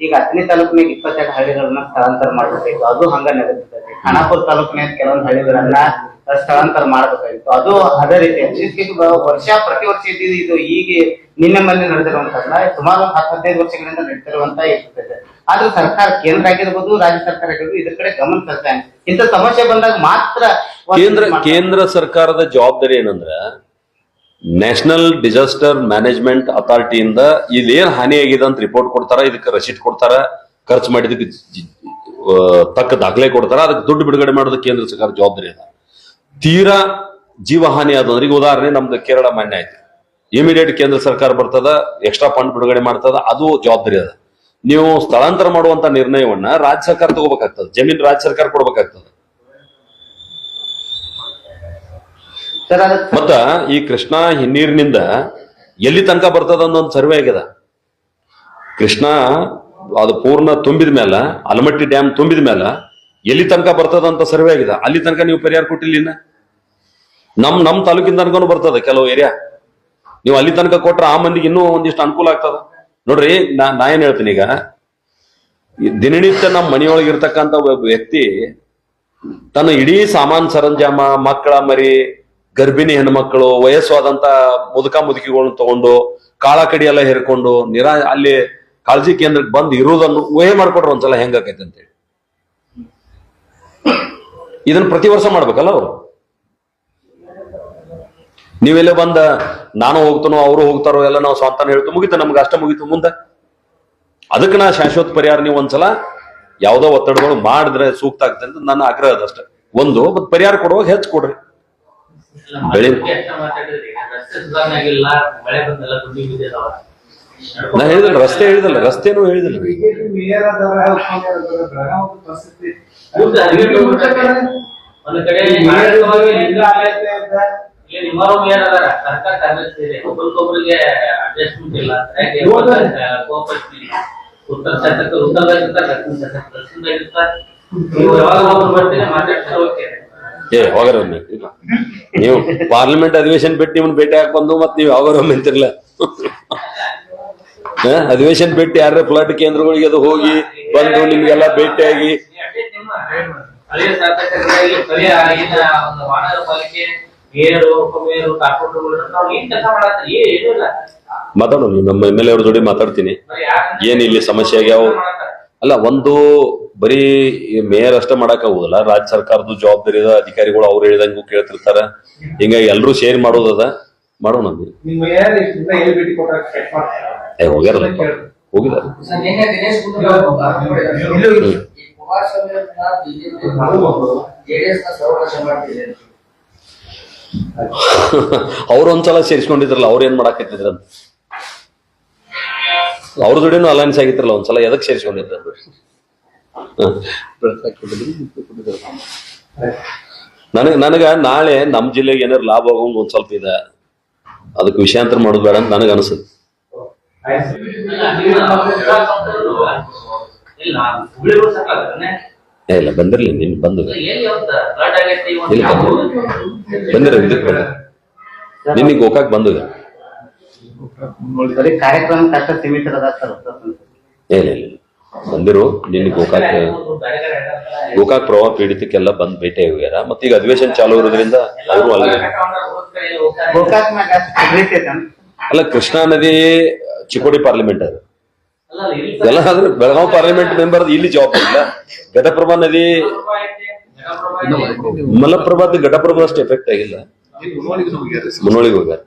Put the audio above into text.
ಈಗ ಹತ್ತನೇ ತಾಲೂಕಿನಾಗ 22 ಹಳ್ಳಿಗಳನ್ನ ಸ್ಥಳಾಂತರ ಮಾಡಬೇಕಾಗಿತ್ತು, ಅದು ಹಂಗ ನಡೆದಿರ್ತದೆ. ಖಾನಾಪುರ ತಾಲೂಕಿನಾಗ ಕೆಲವೊಂದು ಹಳ್ಳಿಗಳನ್ನ ಸ್ಥಳಾಂತರ ಮಾಡಬೇಕಾಗಿತ್ತು, ಅದು ಅದೇ ರೀತಿ ಪ್ರತಿ ವರ್ಷ ಇದು ಈಗ ನಿನ್ನೆ ಮೊನ್ನೆ ನಡೆದಿರುವಂತಲ್ಲ, ಸುಮಾರು 10-15 ವರ್ಷಗಳಿಂದ ನಡೀತಿರುವಂತ ಇರ್ತದೆ. ಆದ್ರೂ ಸರ್ಕಾರ, ಕೇಂದ್ರ ಆಗಿರ್ಬೋದು ರಾಜ್ಯ ಸರ್ಕಾರ ಆಗಿರ್ಬೋದು, ಇದ್ರ ಕಡೆ ಗಮನ ಹರಿಸ್ತಾ ಇಲ್ಲ. ಇಂಥ ಸಮಸ್ಯೆ ಬಂದಾಗ ಮಾತ್ರ ಕೇಂದ್ರ ಸರ್ಕಾರದ ಜವಾಬ್ದಾರಿ ಏನಂದ್ರ, ನ್ಯಾಷನಲ್ ಡಿಸಾಸ್ಟರ್ ಮ್ಯಾನೇಜ್ಮೆಂಟ್ ಅಥಾರಿಟಿಯಿಂದ ಇದೇನ್ ಹಾನಿ ಆಗಿದೆ ಅಂತ ರಿಪೋರ್ಟ್ ಕೊಡ್ತಾರ, ಇದಕ್ಕೆ ರಸೀಟ್ ಕೊಡ್ತಾರ, ಖರ್ಚು ಮಾಡಿದಕ್ಕೆ ತಕ್ಕ ದಾಖಲೆ ಕೊಡ್ತಾರ, ಅದಕ್ಕೆ ದುಡ್ಡು ಬಿಡುಗಡೆ ಮಾಡೋದು ಕೇಂದ್ರ ಸರ್ಕಾರ ಜವಾಬ್ದಾರಿ ಅದ. ತೀರಾ ಜೀವ ಹಾನಿ ಆದಂದ್ರೆ, ಈಗ ಉದಾಹರಣೆ ನಮ್ದು ಕೇರಳ ಮಾನ್ಯ ಆಯ್ತು, ಇಮಿಡಿಯೇಟ್ ಕೇಂದ್ರ ಸರ್ಕಾರ ಬರ್ತದ, ಎಕ್ಸ್ಟ್ರಾ ಫಂಡ್ ಬಿಡುಗಡೆ ಮಾಡ್ತದ, ಅದು ಜವಾಬ್ದಾರಿ ಅದ. ನೀವು ಸ್ಥಳಾಂತರ ಮಾಡುವಂತ ನಿರ್ಣಯವನ್ನ ರಾಜ್ಯ ಸರ್ಕಾರ ತಗೋಬೇಕಾಗ್ತದೆ, ಜಮೀನು ರಾಜ್ಯ ಸರ್ಕಾರ ಕೊಡ್ಬೇಕಾಗ್ತದೆ. ಮತ್ತ ಈ ಕೃಷ್ಣಾ ಹಿನ್ನೀರಿನಿಂದ ಎಲ್ಲಿ ತನಕ ಬರ್ತದ ಅನ್ನೊಂದು ಸರ್ವೆ ಆಗ್ಯದ. ಕೃಷ್ಣಾ ಅದು ಪೂರ್ಣ ತುಂಬಿದ ಮೇಲೆ, ಆಲಮಟ್ಟಿ ಡ್ಯಾಮ್ ತುಂಬಿದ ಮೇಲೆ ಎಲ್ಲಿ ತನಕ ಬರ್ತದ ಅಂತ ಸರ್ವೆ ಆಗಿದೆ. ಅಲ್ಲಿ ತನಕ ನೀವು ಪರಿಹಾರ ಕೊಟ್ಟಿಲ್ಲ. ನಮ್ ತಾಲೂಕಿನ ತನಕನೂ ಬರ್ತದ ಕೆಲವು ಏರಿಯಾ. ನೀವು ಅಲ್ಲಿ ತನಕ ಕೊಟ್ರೆ ಆ ಮಂದಿಗೆ ಇನ್ನೂ ಒಂದಿಷ್ಟು ಅನುಕೂಲ ಆಗ್ತದ. ನೋಡ್ರಿ, ನಾ ಏನ್ ಹೇಳ್ತೀನಿ, ಈಗ ದಿನನಿತ್ಯ ನಮ್ಮ ಮನೆಯೊಳಗಿರ್ತಕ್ಕಂಥ ಒಬ್ಬ ವ್ಯಕ್ತಿ ತನ್ನ ಇಡೀ ಸಾಮಾನ್ ಸರಂಜಾಮ, ಮಕ್ಕಳ ಮರಿ, ಗರ್ಭಿಣಿ ಹೆಣ್ಮಕ್ಳು, ವಯಸ್ಸಾದಂತ ಮುದುಕಿಗಳನ್ನ ತಗೊಂಡು ಕಾಳ ಕಡಿ ಎಲ್ಲ ಹೇರ್ಕೊಂಡು ಅಲ್ಲಿ ಕಾಳಜಿ ಕೇಂದ್ರಕ್ಕೆ ಬಂದು ಇರುವುದನ್ನು ಊಹೆ ಮಾಡ್ಕೊಟ್ರು ಒಂದ್ಸಲ ಹೆಂಗಾಕೈತೆ ಅಂತೇಳಿ. ಇದನ್ನ ಪ್ರತಿ ವರ್ಷ ಮಾಡ್ಬೇಕಲ್ಲ ಅವರು. ನೀವೆಲ್ಲ ಬಂದ ನಾನು ಹೋಗ್ತಾನೋ ಅವರು ಹೋಗ್ತಾರೋ ಎಲ್ಲ ನಾವು ಸ್ವಂತ ಹೇಳ್ತು ಮುಗಿತು, ನಮ್ಗೆ ಅಷ್ಟ ಮುಗಿತು. ಮುಂದೆ ಅದಕ್ಕೆ ನಾ ಶಾಶ್ವತ ಪರಿಹಾರ ನೀವು ಒಂದ್ಸಲ ಯಾವ್ದೋ ಒತ್ತಡಗಳು ಮಾಡಿದ್ರೆ ಸೂಕ್ತ ಆಗ್ತದೆ ಅಂತ ನನ್ನ ಆಗ್ರಹ ಅದಷ್ಟೇ. ಒಂದು ಮತ್ ಪರಿಹಾರ ಕೊಡುವಾಗ ಹೆಚ್ಚು ಕೊಡ್ರಿ. ಬೆಳೆ ನಾ ಹೇಳಿದಲ್ಲ, ರಸ್ತೆ ಹೇಳಿದಲ್ಲ, ರಸ್ತೆನೂ ಹೇಳಿದಿಲ್ಲ. ಹೋಗರ ನೀವು ಪಾರ್ಲಿಮೆಂಟ್ ಅಧಿವೇಶನ ಬಿಟ್ಟು ನಿಮ್ಮನ್ನ ಭೇಟಿ ಹಾಕಿ ಬಂದು ಮತ್ತೆ ನೀವು ಯಾವಾಗ ಅಂತಿರ್ಲ. ಅಧಿವೇಶನ ಬಿಟ್ಟು ಯಾರ ಫ್ಲಡ್ ಕೇಂದ್ರಗಳಿಗೆ ಅದು ಹೋಗಿ ಬಂದು ನಿಮ್ಗೆಲ್ಲ ಭೇಟಿಯಾಗಿ ಮಾತಾಡೋಣ. ನಮ್ಮ MLA ಅವ್ರ ಜೋಡಿ ಮಾತಾಡ್ತೀನಿ. ಏನ್ ಇಲ್ಲಿ ಸಮಸ್ಯೆ ಆಗ್ಯಾವ ಅಲ್ಲ, ಒಂದು ಬರೀ ಮೇಯರ್ ಅಷ್ಟೇ ಮಾಡಕ್ ಆಗುದಿಲ್ಲ, ರಾಜ್ಯ ಸರ್ಕಾರದ ಜವಾಬ್ದಾರಿ ಅದ, ಅಧಿಕಾರಿಗಳು ಅವ್ರು ಹೇಳಿದಂಗೂ ಕೇಳ್ತಿರ್ತಾರ. ಹಿಂಗಾಗಿ ಎಲ್ರು ಶೇರ್ ಮಾಡೋದದ, ಮಾಡೋಣ. ಹೋಗ್ಯಾರ, ಹೋಗಿದಾರ. ಅವ್ರು ಒಂದ್ಸಲ ಸೇರಿಸ್ಕೊಂಡಿದ್ರಲ್ಲ, ಅವ್ರ ಏನ್ ಮಾಡಾಕತ್ತಿದ್ರಂತ, ಅವ್ರ ಜೋಡಿನೂ ಅಲೈನ್ಸ್ ಆಗಿತ್ರಲ್ಲ ಒಂದ್ಸಲ, ಎದಕ್ ಸೇರಿಸ್ಕೊಂಡಿದ್ರ? ನನಗ ನಾಳೆ ನಮ್ ಜಿಲ್ಲೆಗೆ ಏನಾರು ಲಾಭ ಆಗೋಂಗ್ ಒಂದ್ ಸ್ವಲ್ಪ ಇದೆ, ಅದಕ್ಕೆ ವಿಷಯಾಂತರ ಮಾಡೋದು ಬೇಡ ಅಂತ ನನಗ ಅನಿಸುತ್ತೆ. ಇಲ್ಲ ಬಂದಿರ್ಲಿ, ನಿನ್ ಬಂದು ಬಂದಿರ ಇದಕ್ ಬಂದ ನಿನ್ನ ಗೋಕಾಕ್ ಬಂದು ಕಾರ್ಯಕ್ರಮ ಕಷ್ಟ ಸೀಮಿತ ಇಲ್ಲ ಬಂದಿರು. ನಿನ್ನ ಗೋಕಾಕ್ ಪ್ರವಾಹ ಪೀಡಿತಕ್ಕೆಲ್ಲ ಬಂದ್ ಭೇಟಿ ಹೋಗ್ಯಾರ. ಮತ್ತೆ ಈಗ ಅಧಿವೇಶನ ಚಾಲು ಇರೋದ್ರಿಂದ ಅವರು ಅಲ್ಲಿ ಅಲ್ಲ, ಕೃಷ್ಣಾ ನದಿ ಚಿಕ್ಕೋಡಿ ಪಾರ್ಲಿಮೆಂಟ್ ಅದು ಎಲ್ಲ, ಆದ್ರೆ ಬೆಳಗಾವಿ ಪಾರ್ಲಿಮೆಂಟ್ ಮೆಂಬರ್ ಇಲ್ಲಿ ಜವಾಬ್ದಾರಿ ಇಲ್ಲ. ಘಟಪ್ರಭಾ ನದಿ, ಮಲಪ್ರಭಾದ ಘಟಪ್ರಭಾ ಅಷ್ಟು ಎಫೆಕ್ಟ್ ಆಗಿಲ್ಲ, ಮುನ್ನೋಳಿಗೆ ಹೋಗ್ಯಾರ.